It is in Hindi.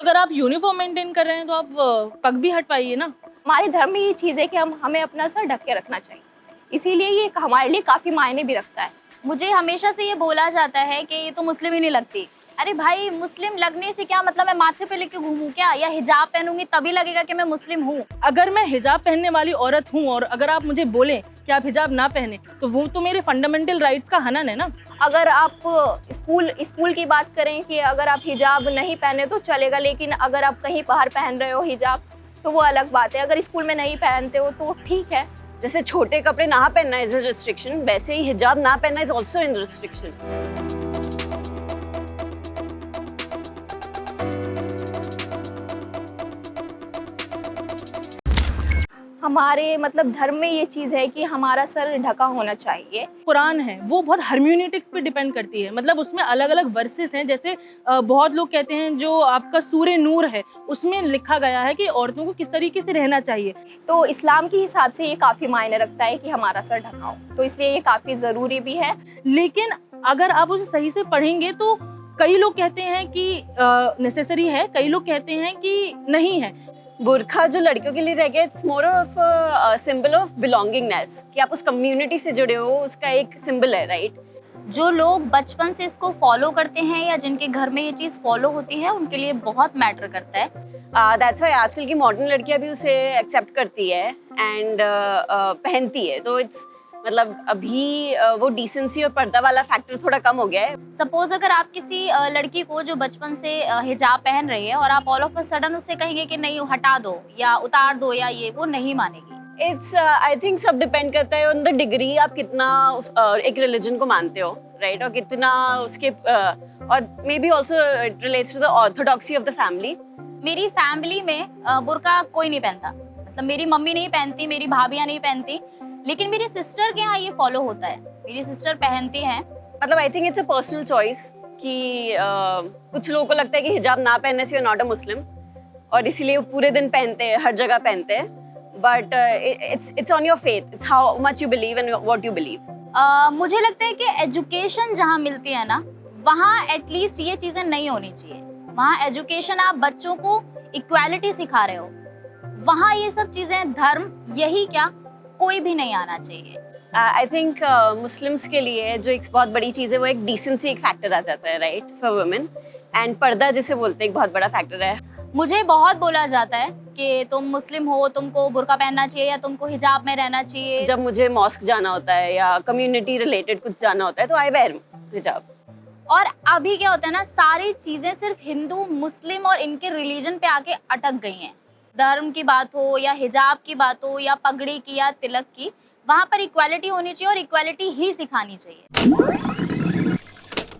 अगर आप यूनिफॉर्म मेंटेन कर रहे हैं तो आप पग भी हटवाइए ना। हमारे धर्म में ये चीज़ है कि हमें अपना सर ढक के रखना चाहिए, इसीलिए ये हमारे लिए काफ़ी मायने भी रखता है। मुझे हमेशा से ये बोला जाता है कि ये तो मुस्लिम ही नहीं लगती। अरे भाई, मुस्लिम लगने से क्या मतलब, मैं माथे पे लेके घूमूं क्या, या हिजाब पहनूंगी तभी लगेगा कि मैं मुस्लिम हूँ? अगर मैं हिजाब पहनने वाली औरत हूँ और अगर आप मुझे बोलें कि आप हिजाब ना पहने तो वो तो मेरे फंडामेंटल राइट्स का हनन है ना। अगर आप स्कूल की बात करें कि अगर आप हिजाब नहीं पहने तो चलेगा, लेकिन अगर आप कहीं बाहर पहन रहे हो हिजाब तो वो अलग बात है। अगर स्कूल में नहीं पहनते हो तो ठीक है। जैसे छोटे कपड़े ना पहनना इज अ रिस्ट्रिक्शन, वैसे ही हिजाब ना पहनना इज आल्सो इन रिस्ट्रिक्शन। हमारे मतलब धर्म में ये चीज़ है कि हमारा सर ढका होना चाहिए। कुरान है वो बहुत हर्म्यूनेटिक्स पे डिपेंड करती है, मतलब उसमें अलग अलग वर्सेस हैं। जैसे बहुत लोग कहते हैं जो आपका सूरे नूर है उसमें लिखा गया है कि औरतों को किस तरीके से रहना चाहिए। तो इस्लाम के हिसाब से ये काफ़ी मायने रखता है कि हमारा सर ढका हो, तो इसलिए ये काफ़ी ज़रूरी भी है। लेकिन अगर आप उसे सही से पढ़ेंगे तो कई लोग कहते हैं कि नेसेसरी है, कई लोग कहते हैं कि नहीं है। बुरखा जो लड़कियों के लिए रह गया, it's more of symbol of belongingness, कि आप उस कम्युनिटी से जुड़े हो, उसका एक सिंबल है, राइट? जो लोग बचपन से इसको फॉलो करते हैं या जिनके घर में ये चीज़ फॉलो होती है, उनके लिए बहुत मैटर करता है। दैट्स व्हाई आजकल की मॉडर्न लड़कियां भी उसे एक्सेप्ट करती है एंड पहनती है। तो इट्स मतलब अभी वो डिसेंसी और पर्दा वाला फैक्टर थोड़ा कम हो गया है। सपोज अगर आप किसी लड़की को जो बचपन से हिजाब पहन रही है और आप ऑल ऑफ अ सडन उससे कहेंगे कि नहीं हटा दो या उतार दो या ये, वो नहीं मानेगी। इट्स आई थिंक सब डिपेंड करता है ऑन द डिग्री, आप कितना एक रिलीजन को मानते हो, राइट? और कितना उसके और maybe also it relates to the orthodoxy of the family. मेरी फैमिली में बुर्का कोई नहीं पहनता, मतलब मेरी मम्मी नहीं पहनती, मेरी भाभियाँ नहीं पहनती, लेकिन मेरी सिस्टर के यहाँ ये फॉलो होता है, मेरी सिस्टर पहनती हैं। मतलब I think it's a personal choice कि कुछ लोगों को लगता है कि हिजाब ना पहनने से यू आर नॉट अ मुस्लिम और इसीलिए वो पूरे दिन पहनते हैं, हर जगह पहनते हैं। But it's on your faith, it's how much you believe and what you believe. मुझे लगता है कि एजुकेशन जहाँ मिलती है ना, वहाँ एटलीस्ट ये चीज़ें नहीं होनी चाहिए। वहाँ एजुकेशन, आप बच्चों को इक्वालिटी सिखा रहे हो, वहाँ ये सब चीज़ें, धर्म यही क्या, कोई भी नहीं आना चाहिए। आई थिंक मुस्लिम्स के लिए जो एक बहुत बड़ी चीज़ है वो एक डिसेंसी एक फैक्टर आ जाता है, राइट, फॉर वुमेन। एंड पर्दा जिसे बोलते हैं एक बहुत बड़ा फैक्टर है। मुझे बहुत बोला जाता है कि तुम मुस्लिम हो, तुमको बुर्का पहनना चाहिए या तुमको हिजाब में रहना चाहिए। जब मुझे मॉस्क जाना होता है या कम्युनिटी रिलेटेड कुछ जाना होता है तो आई वेयर हिजाब। और अभी क्या होता है ना, सारी चीज़ें सिर्फ हिंदू मुस्लिम और इनके रिलीजन पे आके अटक गई हैं। धर्म की बात हो या हिजाब की बात हो या पगड़ी की या तिलक की, वहाँ पर इक्वालिटी होनी चाहिए और इक्वालिटी ही सिखानी चाहिए।